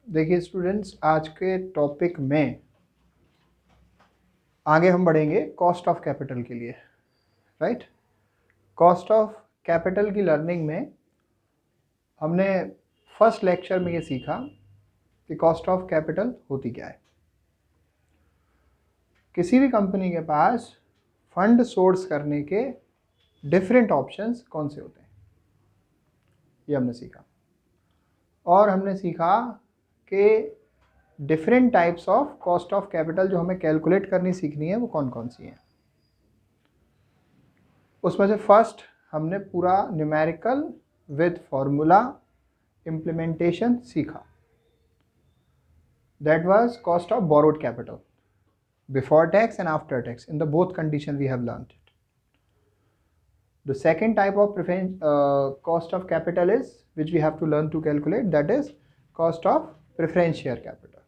देखिए स्टूडेंट्स, आज के टॉपिक में आगे हम बढ़ेंगे कॉस्ट ऑफ कैपिटल के लिए, राइट। कॉस्ट ऑफ कैपिटल की लर्निंग में हमने फर्स्ट लेक्चर में ये सीखा कि कॉस्ट ऑफ कैपिटल होती क्या है। किसी भी कंपनी के पास फंड सोर्स करने के डिफरेंट ऑप्शंस कौन से होते हैं, ये हमने सीखा। और हमने सीखा कि different types of cost of capital जो हमें कैलकुलेट करनी सीखनी है वो कौन कौन सी हैं। उसमें से फर्स्ट हमने पूरा न्यूमेरिकल विद फॉर्मूला इम्प्लीमेंटेशन सीखा। That was cost of borrowed capital before tax and after tax, in the both condition we have learned it. The second type of cost of capital is which we have to learn to calculate, that is cost of preference share capital.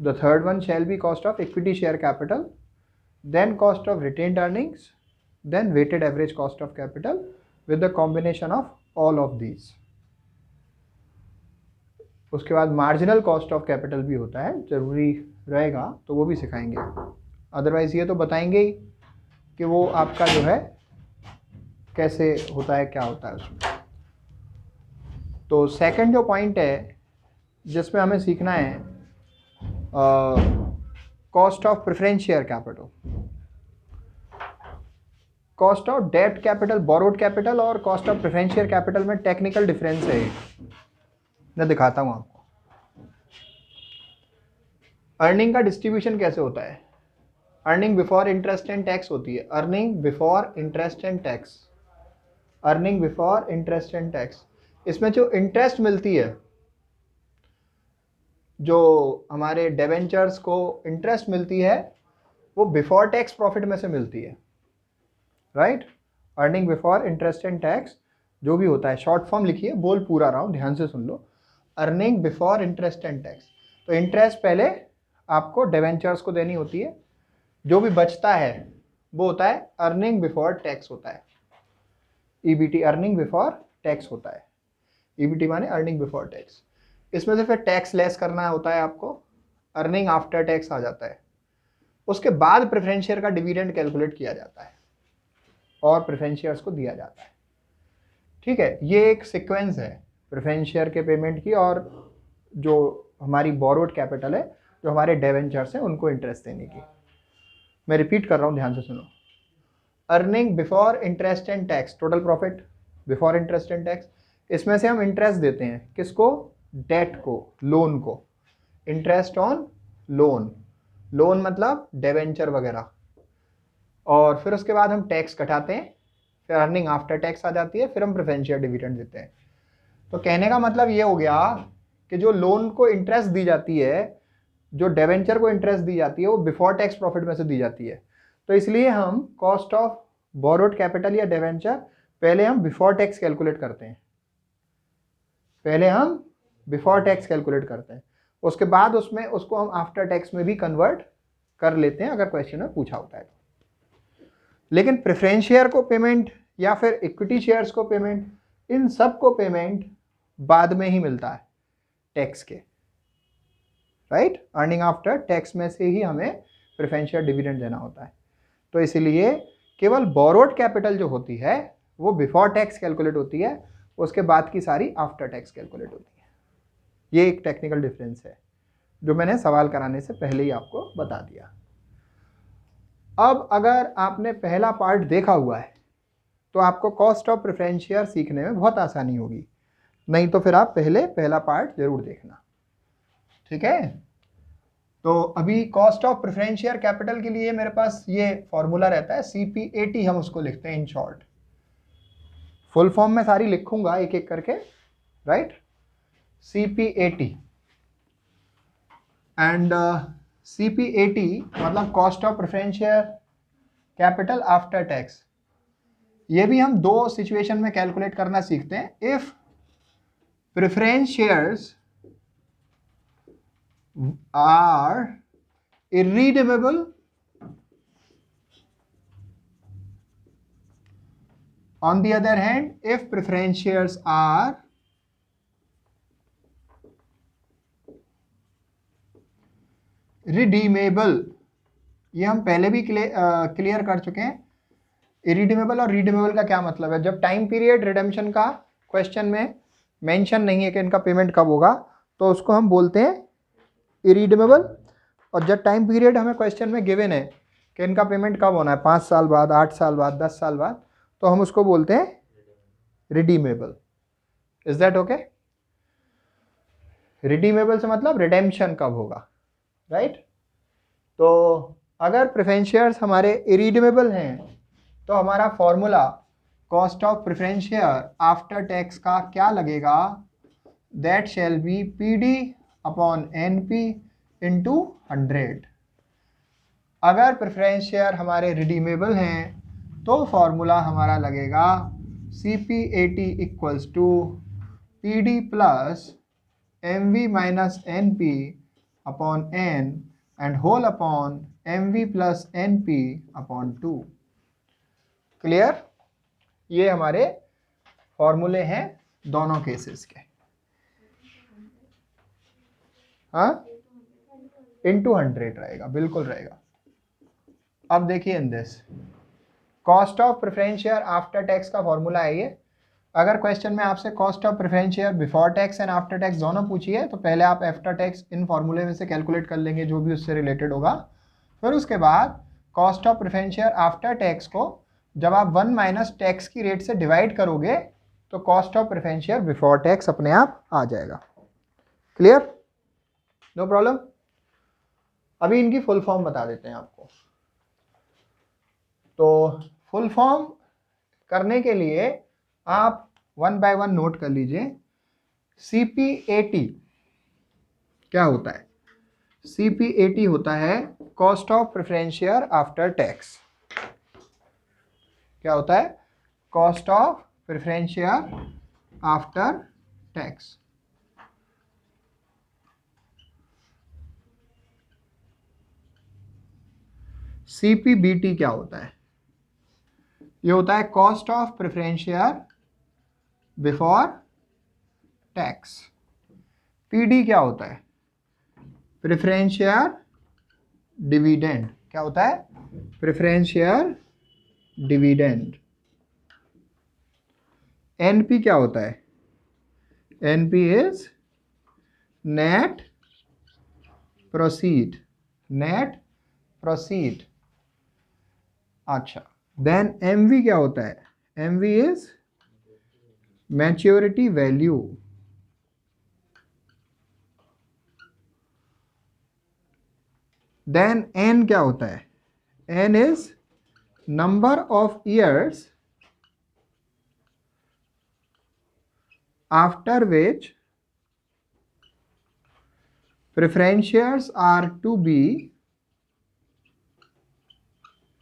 The third one shall be cost of equity share capital, then cost of retained earnings, then weighted average cost of capital with the combination of all of these. उसके बाद marginal cost of capital भी होता है, जरूरी रहेगा तो वो भी सिखाएंगे। अदरवाइज ये तो बताएंगे ही कि वो आपका जो है कैसे होता है, क्या होता है उसमें। तो सेकंड जो पॉइंट है जिसमें हमें सीखना है cost of preference share capital. Cost of debt capital, borrowed capital और cost of preference share capital में टेक्निकल डिफरेंस है। मैं दिखाता हूं आपको। अर्निंग का डिस्ट्रीब्यूशन कैसे होता है। Earning before interest and tax होती है, earning before interest and tax, earning before interest and tax. इसमें जो इंटरेस्ट मिलती है, जो हमारे डिबेंचर्स को इंटरेस्ट मिलती है, वो बिफोर टैक्स प्रॉफिट में से मिलती है, right. Earning before interest and tax जो भी होता है, शॉर्ट फॉर्म लिखिए, बोल पूरा रहा हूँ, ध्यान से सुन लो। Earning before interest and tax, तो इंटरेस्ट पहले आपको डिबेंचर्स को देनी होती है, जो भी बचता है वो होता है अर्निंग बिफोर टैक्स होता है, ईबीटी, अर्निंग बिफोर टैक्स होता है। ईबीटी माने अर्निंग बिफोर टैक्स। इसमें से फिर टैक्स लेस करना होता है आपको, अर्निंग आफ्टर टैक्स आ जाता है। उसके बाद प्रेफरेंस शेयर का डिविडेंड कैलकुलेट किया जाता है और प्रेफरेंस शेयर्स को दिया जाता है, ठीक है। ये एक सीक्वेंस है प्रेफरेंस शेयर के पेमेंट की, और जो हमारी बोरोड कैपिटल है, जो हमारे डिबेंचर्स हैं, उनको इंटरेस्ट देने की। मैं रिपीट कर रहा हूं, ध्यान से सुनो। Earning before interest and tax, total profit before interest and tax. इसमें से हम इंटरेस्ट देते हैं किसको, डेट को, लोन को। इंटरेस्ट ऑन लोन, लोन मतलब डिबेंचर वगैरह। और फिर उसके बाद हम टैक्स कटाते हैं, फिर अर्निंग आफ्टर टैक्स आ जाती है, फिर हम प्रेफरेंस शेयर डिविडेंड देते हैं। तो कहने का मतलब ये हो गया कि जो लोन को इंटरेस्ट दी जाती है, जो डिबेंचर को इंटरेस्ट दी जाती है, वो बिफोर टैक्स प्रॉफिट में से दी जाती है। तो इसलिए हम कॉस्ट ऑफ बोरोड कैपिटल या डिबेंचर पहले हम बिफोर टैक्स कैलकुलेट करते हैं, पहले हम बिफोर टैक्स कैलकुलेट करते हैं, उसके बाद उसमें उसको हम आफ्टर टैक्स में भी कन्वर्ट कर लेते हैं अगर क्वेश्चन में पूछा होता है तो। लेकिन प्रेफरेंस शेयर को पेमेंट या फिर इक्विटी शेयर्स को पेमेंट, इन सब को पेमेंट बाद में ही मिलता है टैक्स के, राइट। अर्निंग आफ्टर टैक्स में से ही हमें प्रेफरेंस शेयर डिविडेंड देना होता है। तो इसलिए केवल बोरोड कैपिटल जो होती है वो बिफोर टैक्स कैलकुलेट होती है, उसके बाद की सारी आफ्टर टैक्स कैलकुलेट होती है। ये एक टेक्निकल डिफरेंस है जो मैंने सवाल कराने से पहले ही आपको बता दिया। अब अगर आपने पहला पार्ट देखा हुआ है तो आपको कॉस्ट ऑफ प्रेफरेंस शेयर सीखने में बहुत आसानी होगी, नहीं तो फिर आप पहले पहला पार्ट जरूर देखना, ठीक है। तो अभी cost of preference share capital के लिए मेरे पास ये फॉर्मूला रहता है, CPAT हम उसको लिखते हैं इन शॉर्ट। फुल फॉर्म में सारी लिखूंगा एक एक करके, राइट। CPAT एंड CPAT मतलब cost of preference share capital after tax. ये भी हम दो सिचुएशन में कैलकुलेट करना सीखते हैं। If preference shares are irredeemable on the other hand, if preference shares are redeemable, ये हम पहले भी क्लियर कर चुके हैं। इरिडीमेबल और रिडीमेबल का क्या मतलब है? जब टाइम पीरियड रिडेम्पशन का क्वेश्चन में मेंशन नहीं है कि इनका पेमेंट कब होगा, तो उसको हम बोलते हैं इरिडीमेबल। और जब टाइम पीरियड हमें क्वेश्चन में गिवन है कि इनका पेमेंट कब होना है, 5 साल बाद, 8 साल बाद, 10 साल बाद, तो हम उसको बोलते हैं redeemable. Is that okay? Redeemable से मतलब रिडेम्पशन कब होगा, राइट? तो अगर प्रेफरेंस शेयर्स हमारे इरिडीमेबल हैं तो हमारा formula cost of preference share after tax का क्या लगेगा? That shall B PD upon NP into 100। अगर प्रेफरेंस शेयर हमारे रिडीमेबल हैं तो फॉर्मूला हमारा लगेगा CP80 equals to PD plus MV minus NP upon N and whole upon MV plus NP upon 2। Clear? ये हमारे फॉर्मूले हैं दोनों केसेस के। हाँ, इंटू 100 रहेगा, बिल्कुल रहेगा। अब देखिए in this cost of preference share after tax का फॉर्मूला है ये। अगर क्वेश्चन में आपसे cost of preference share before tax and after tax दोनों पूछी है तो पहले आप आफ्टर टैक्स इन फॉर्मूले में से कैलकुलेट कर लेंगे जो भी उससे रिलेटेड होगा। फिर उसके बाद cost of preference share after tax को जब आप 1 माइनस टैक्स की रेट से डिवाइड करोगे तो cost of preference share before tax अपने आप आ जाएगा। क्लियर? No problem. अभी इनकी फुल फॉर्म बता देते हैं आपको। तो फुल फॉर्म करने के लिए आप 1 बाय 1 नोट कर लीजिए। CP80 क्या होता है? CP80 होता है cost of preference share after tax. क्या होता है? Cost of preference share after tax. CPBT क्या होता है? ये होता है cost of preference share before tax. PD क्या होता है? Preference share dividend. क्या होता है? Preference share dividend. NP क्या होता है? NP is net proceed. Net proceed. अच्छा, देन MV क्या होता है? MV is maturity value. Then N क्या होता है? N is number of years after which preference shares are to be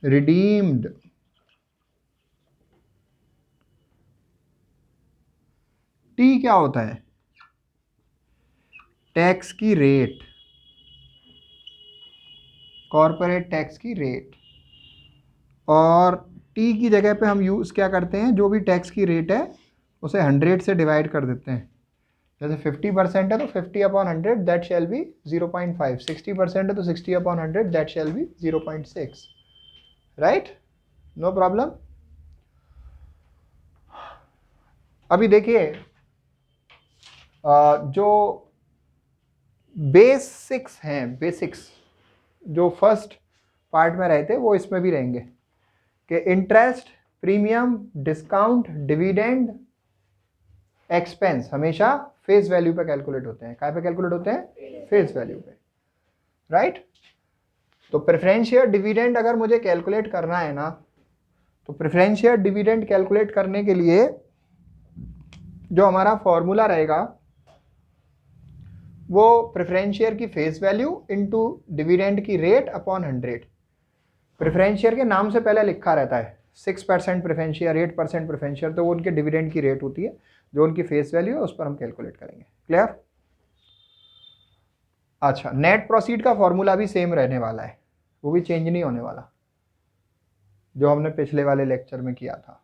redeemed। T क्या होता है? टैक्स की रेट, कॉर्पोरेट टैक्स की रेट। और T की जगह पे हम यूज़ क्या करते हैं? जो भी टैक्स की रेट है उसे 100 से डिवाइड कर देते हैं। जैसे 50% है तो 50 अपॉन 100 दैट शैल बी 0.5। 60% है तो 60 upon 100 that shall be 0.6। Right? No problem. अभी देखिए जो बेसिक्स हैं, बेसिक्स जो फर्स्ट पार्ट में रहते वो इसमें भी रहेंगे कि interest, premium, discount, dividend, expense हमेशा फेस वैल्यू पे कैलकुलेट होते हैं। कहाँ पे कैलकुलेट होते हैं? फेस वैल्यू पे। राइट? तो प्रेफरेंस शेयर डिविडेंड अगर मुझे कैलकुलेट करना है ना, तो प्रेफरेंस शेयर डिविडेंड कैलकुलेट करने के लिए जो हमारा फॉर्मूला रहेगा वो प्रेफरेंस शेयर की फेस वैल्यू इनटू डिविडेंड की रेट अपॉन 100। प्रेफरेंस शेयर के नाम से पहले लिखा रहता है 6% प्रेफरेंस शेयर, 8% प्रेफरेंस शेयर, तो वो उनके डिविडेंड की रेट होती है। जो उनकी फेस वैल्यू है उस पर हम कैलकुलेट करेंगे। क्लियर? अच्छा, नेट प्रोसीड का फॉर्मूला भी सेम रहने वाला है, वो भी चेंज नहीं होने वाला, जो हमने पिछले वाले लेक्चर में किया था।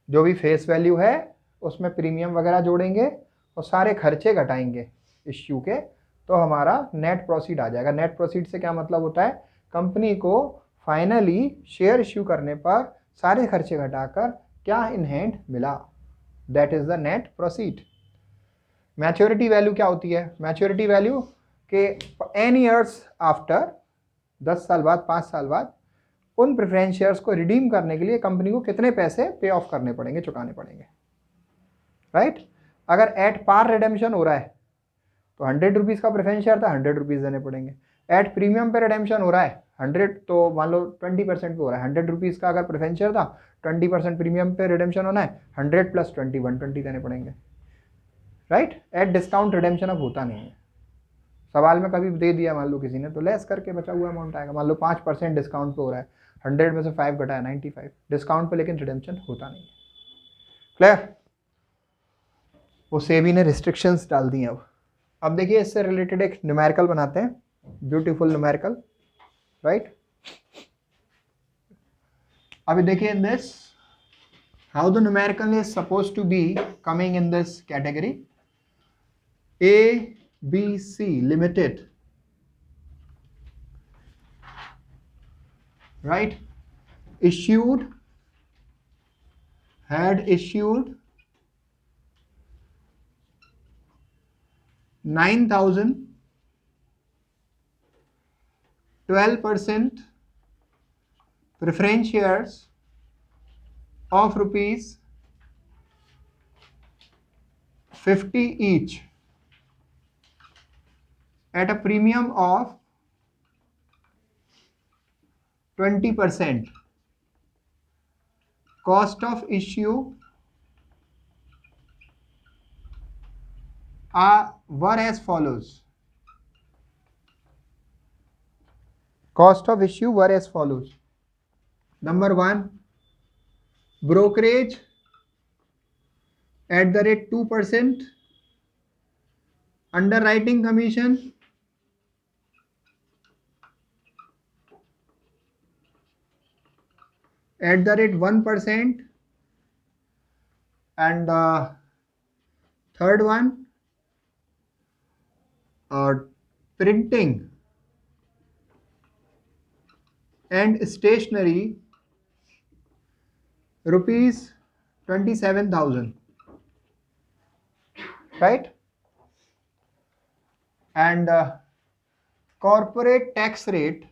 जो भी फेस वैल्यू है उसमें प्रीमियम वगैरह जोड़ेंगे और सारे खर्चे घटाएंगे इश्यू के, तो हमारा नेट प्रोसीड आ जाएगा। नेट प्रोसीड से क्या मतलब होता है, कंपनी को फाइनली शेयर इश्यू करने पर सारे खर्चे घटाकर क्या इन हैंड मिला, that is the net proceed. Maturity value क्या होती है, मैच्योरिटी वैल्यू के एन ईयर्स आफ्टर, 10 साल बाद, 5 साल बाद उन प्रेफरेंस शेयर्स को रिडीम करने के लिए कंपनी को कितने पैसे पे ऑफ करने पड़ेंगे, चुकाने पड़ेंगे, राइट। अगर एट पार रिडेम्पशन हो रहा है तो 100 रुपीज़ का प्रेफरेंस शेयर था, 100 रुपीज़ देने पड़ेंगे। एट प्रीमियम पे रिडेम्पशन हो रहा है 100, तो मान लो 20% पे हो रहा है, 100 रुपीज़ का अगर प्रेफरेंस शेयर था, 20% प्रीमियम पे रिडेम्पशन होना है, 100 + 20 120 देने पड़ेंगे, राइट। एट डिस्काउंट रिडेम्पशन अब होता नहीं है, सवाल में कभी दे दिया मान लो किसी ने, तो लेस करके बचा हुआ अमाउंट आएगा। मान लो 5% डिस्काउंट पे हो रहा है, 100 में से 5 घटाया 95 डिस्काउंट पे, लेकिन रिडेम्पशन होता नहीं है। क्लियर, वो सेबी ने रिस्ट्रिक्शंस डाल दी हैं। अब देखिए इससे रिलेटेड एक न्यूमेरिकल बनाते हैं, ब्यूटीफुल न्यूमेरिकल, राइट। अभी देखिए in this how the numerical is suppose to be coming in this category, ABC Limited, right, had issued 9,000 12% preference shares of rupees 50 each at a premium of 20%. Cost of issue were as follows. Cost of issue were as follows. Number 1, brokerage at the rate 2%, underwriting commission at the rate 1%, and third one, printing and stationery rupees 27,000, right, and corporate tax rate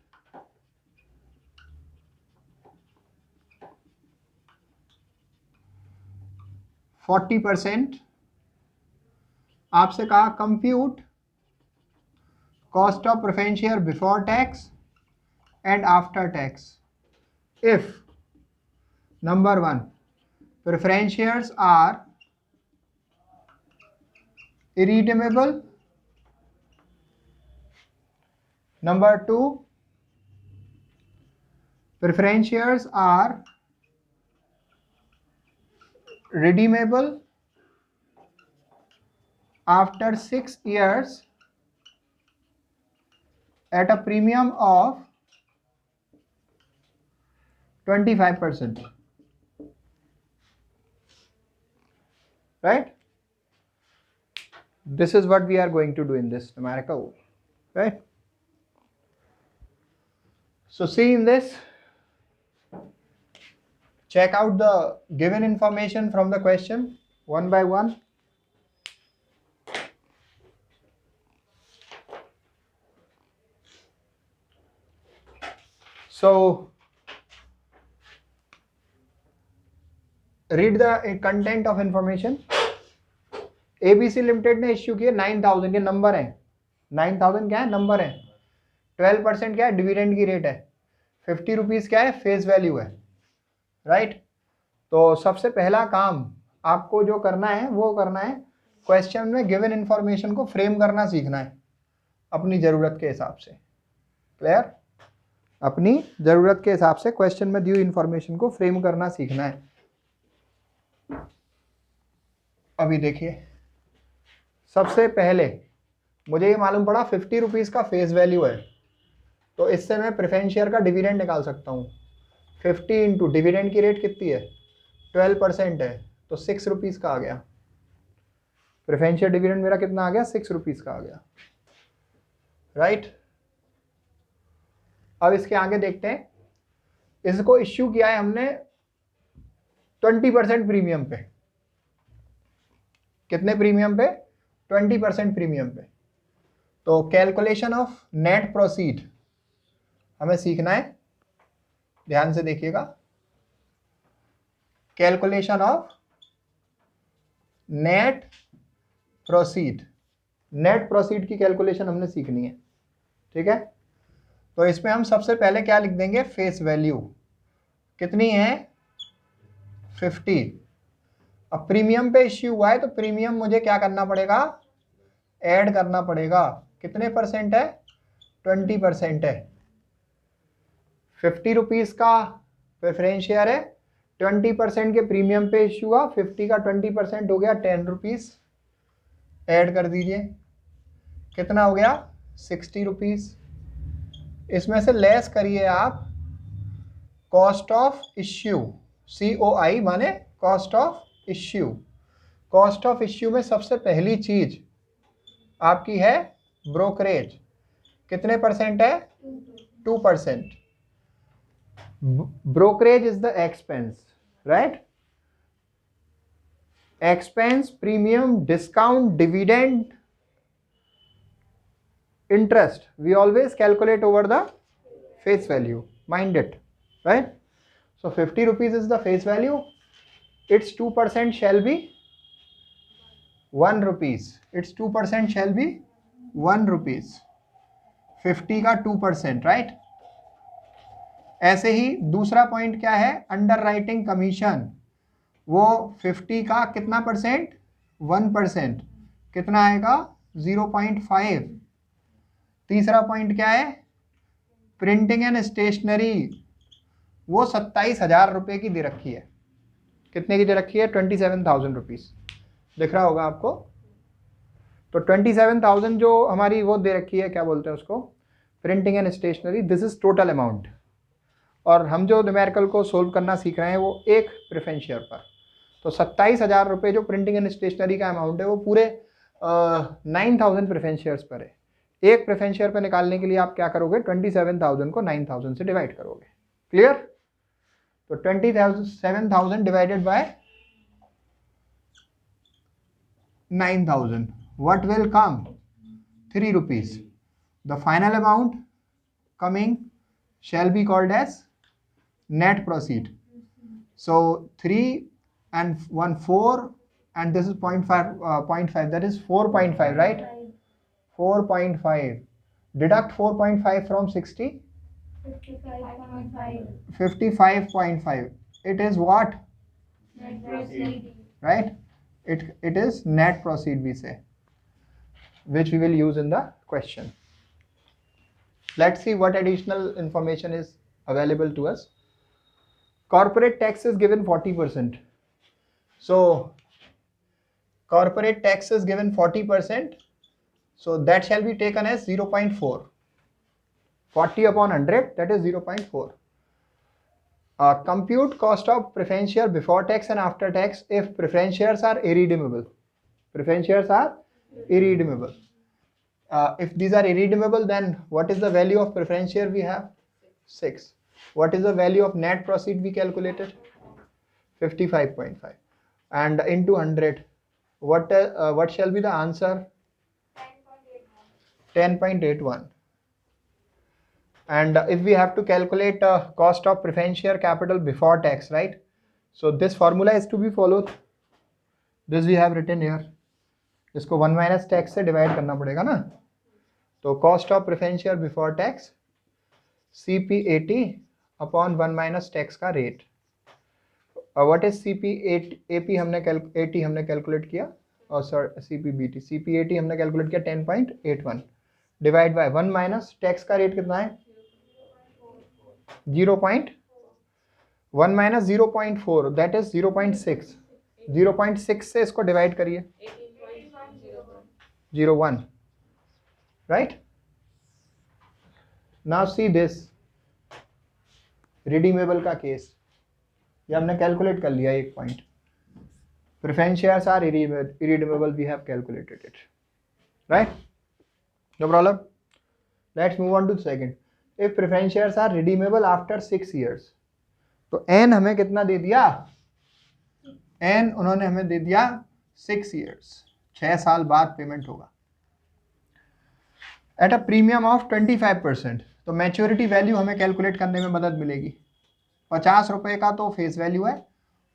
%40। आपसे कहा compute cost of preference share before tax and after tax if number 1 preference shares are irredeemable, number 2 preference shares are redeemable after 6 years at a premium of 25%, right. This is what we are going to do in this numerical, right. So see in this, check out the given information from the question one by one. So read the content of information. ABC limited ने issue किए 9,000 के number है, 9,000 क्या है, number है। 12% क्या है, dividend की रेट है। 50 रुपीज़ क्या है, फेस वैल्यू है, राइट। तो सबसे पहला काम आपको जो करना है वो करना है, क्वेश्चन में गिवन इंफॉर्मेशन को फ्रेम करना सीखना है अपनी ज़रूरत के हिसाब से। क्लियर, अपनी ज़रूरत के हिसाब से क्वेश्चन में दी हुई इंफॉर्मेशन को फ्रेम करना सीखना है। अभी देखिए सबसे पहले मुझे ये मालूम पड़ा 50 रुपीज़ का फेस वैल्यू है, तो इससे मैं प्रेफरेंस शेयर का डिविडेंड निकाल सकता हूँ। 50 इंटू डिविडेंड की रेट कितनी है, 12% है, तो 6 रुपीज़ का आ गया। प्रेफरेंस शेयर डिविडेंड मेरा कितना आ गया, 6 रुपीज़ का आ गया। राइट। अब इसके आगे देखते हैं, इसको इश्यू किया है हमने 20% प्रीमियम पे। कितने प्रीमियम पे? 20% प्रीमियम पे। तो कैलकुलेशन ऑफ नेट प्रोसीड हमें सीखना है, ध्यान से देखिएगा। Calculation of net proceed, net proceed की कैलकुलेशन हमने सीखनी है, ठीक है। तो इसमें हम सबसे पहले क्या लिख देंगे? फेस वैल्यू कितनी है? 50। अब प्रीमियम पे इश्यू हुआ है तो प्रीमियम मुझे क्या करना पड़ेगा? ऐड करना पड़ेगा। कितने परसेंट है? 20% है। 50 रुपीज का प्रेफरेंस शेयर है, 20% के प्रीमियम पे इश्यू हुआ, 50 का 20% हो गया 10 रुपीज। ऐड कर दीजिए, कितना हो गया? 60 रुपीज। इसमें से लेस करिए आप कॉस्ट ऑफ इश्यू, COI माने cost of issue. Cost of issue में सबसे पहली चीज आपकी है ब्रोकरेज। कितने परसेंट है? 2%। Brokerage is the expense, right. Expense, premium, discount, dividend, interest, we always calculate over the face value, mind it, right? So 50 rupees is the face value, its 2% shall be 1 rupees, its 2% shall be 1 rupees, 50 का 2%, right? ऐसे ही दूसरा point क्या है? Under writing commission, वो 50 का कितना percent? 1%, कितना आएगा? 0.5। तीसरा पॉइंट क्या है? प्रिंटिंग एंड स्टेशनरी, वो 27,000 रुपये की दे रखी है। कितने की दे रखी है? 27,000 रुपीज, दिख रहा होगा आपको। तो 27,000 जो हमारी वो दे रखी है, क्या बोलते हैं उसको? Printing and stationery, this is total amount. और हम जो न्यूमेरिकल को सोल्व करना सीख रहे हैं वो एक प्रेफरेंस शेयर पर। तो 27,000 रुपये जो प्रिंटिंग एंड स्टेशनरी का अमाउंट है वो पूरे 9,000 प्रेफरेंस शेयर्स पर है। एक प्रेफरेंस शेयर पर निकालने के लिए आप क्या करोगे? 27,000 को 9,000 से डिवाइड करोगे। क्लियर? तो 27,000 divided by 9,000, what will come? 3 rupees. The final amount coming shall be called as net proceed. So 3 and 1 4 and this is 0.5, that is 4.5, right? 4.5. Deduct 4.5 from 60. 55.5. 55.5. It is what? Net proceed. Right? It is net proceed, we say, which we will use in the question. Let's see what additional information is available to us. Corporate tax is given 40%. So corporate tax is given 40%. So that shall be taken as 0.4. 40 upon 100, that is 0.4. Compute cost of preference share before tax and after tax if preference shares are irredeemable. Preference shares are irredeemable. If these are irredeemable, then what is the value of preference share we have? 6. What is the value of net proceed we calculated? 55.5. And into 100, what shall be the answer? 10.81. And if we have to calculate cost of preference share capital before tax, right? So this formula is to be followed. This we have written here. इसको 1 minus tax से divide करना पड़ेगा ना। तो cost of preference share before tax CP80 upon 1 minus tax का rate. What is CP80 हमने calculate किया, और सर CP80 हमने कैलकुलेट किया 10.81 डिवाइड बाय 1 माइनस टैक्स का रेट कितना है? 1 माइनस 0.4, दैट इज 0.6। 0.6 से इसको डिवाइड करिए, 0.01, right? Now see this redeemable का केस, ये हमने कैलकुलेट कर लिया एक point. Preference shares are irredeemable, we have calculated it, right? No problem. Let's move on to second. If preference shares are redeemable after 6 years, तो एन हमें कितना दे दिया, एन उन्होंने हमें दे दिया 6 years, 6 साल बाद पेमेंट होगा एट अ प्रीमियम ऑफ 25%. तो मैच्योरिटी वैल्यू हमें कैलकुलेट करने में मदद मिलेगी. 50 रुपये का तो फेस वैल्यू है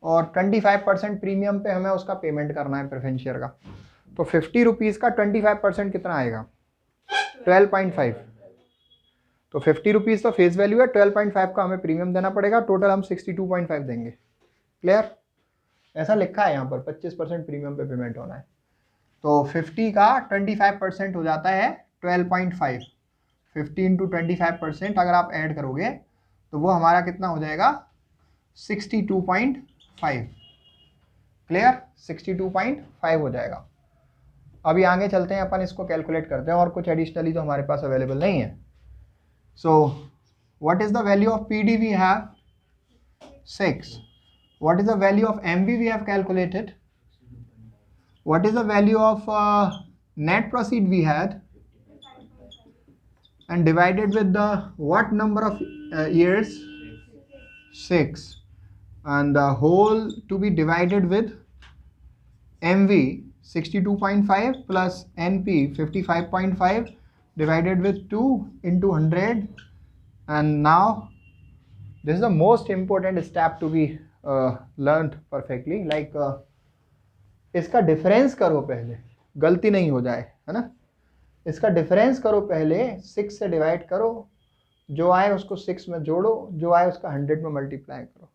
और 25% प्रीमियम पे हमें उसका पेमेंट करना है प्रेफरेंस शेयर का. तो 50 रुपीज़ का 25% कितना आएगा, 12.5. तो 50 रुपीज़ तो फेस वैल्यू है, 12.5 का हमें प्रीमियम देना पड़ेगा. टोटल हम 62.5 देंगे. क्लियर? ऐसा लिखा है यहाँ पर 25% प्रीमियम पे पेमेंट होना है. तो 50 का 25% हो जाता है 12.5. 50 इंटू 25% अगर आप ऐड करोगे तो वो हमारा कितना हो जाएगा, 62.5. क्लियर? 62.5 हो जाएगा. अभी आगे चलते हैं, अपन इसको कैलकुलेट करते हैं और कुछ एडिशनली तो हमारे पास अवेलेबल नहीं है. So what is the value of PD we have 6. What is the value of MV we have calculated. What is the value of net proceed we had and divided with the what number of years, 6, and the whole to be divided with MV 62.5 plus NP 55.5 divided with 2 into 100. And now this is the most important step to be learned perfectly, like इसका difference करो पहले, गलती नहीं हो जाए, है ना. इसका डिफरेंस करो पहले, 6 से डिवाइड करो, जो आए उसको 6 में जोड़ो, जो आए उसका 100 में मल्टीप्लाई करो.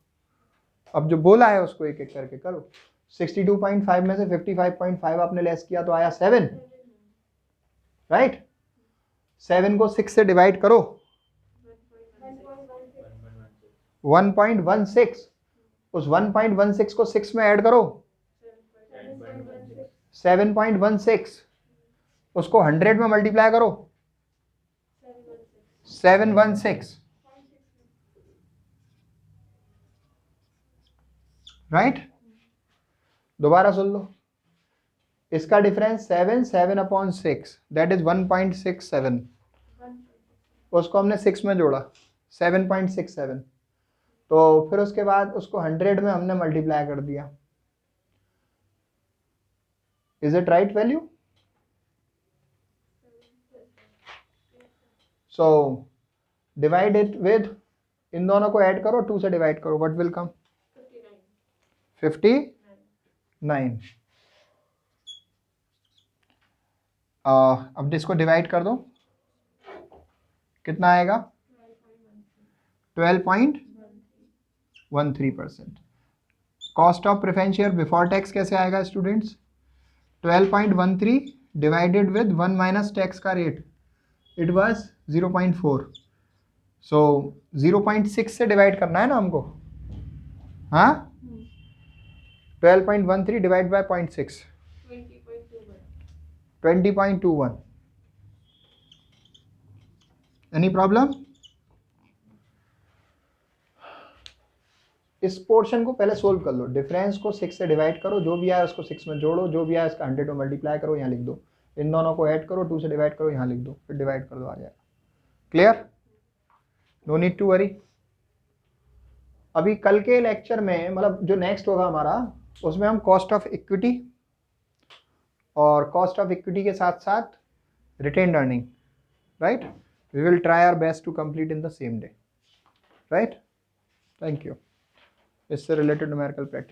अब जो बोला है उसको एक एक करके करो. 62.5 में से 55.5 आपने लेस किया तो आया 7, राइट. 7 को 6 से डिवाइड करो, 1.16. उस 1.16 को 6 में ऐड करो, 7.16. उसको 100 में मल्टीप्लाई करो, 716, राइट. दोबारा सुन लो, इसका डिफरेंस 7/6 दैट इज 1.67. उसको हमने 6 में जोड़ा, 7.67. तो फिर उसके बाद उसको 100 में हमने मल्टीप्लाई कर दिया. Is it right value? So divide it with, इन दोनों को ऐड करो, 2 से डिवाइड करो, व्हाट विल कम, 59. अब इसको डिवाइड कर दो, कितना आएगा, 12.13%. Cost of preference share before tax कैसे आएगा students, 12.13 divided with 1 minus tax का रेट, इट वाज 0.4. सो 0.6 से डिवाइड करना है ना हमको, हाँ. 12.13 डिवाइड बाय 0.6, 20.21. Any problem? इस पोर्शन को पहले सोल्व कर लो. डिफरेंस को 6 से डिवाइड करो, जो भी आए उसको 6 में जोड़ो, जो भी आए उसका 100 में मल्टीप्लाई करो, यहाँ लिख दो. इन दोनों को ऐड करो, 2 से डिवाइड करो, यहाँ लिख दो, फिर डिवाइड कर दो, आ जाएगा. Clear? No need to worry. अभी कल के लेक्चर में, मतलब जो नेक्स्ट होगा हमारा, उसमें हम कॉस्ट ऑफ इक्विटी और कॉस्ट ऑफ इक्विटी के साथ साथ retained earning, right, we will try our best to complete in the same day, right. Thank you. इससे रिलेटेड न्यूमेरिकल प्रैक्टिस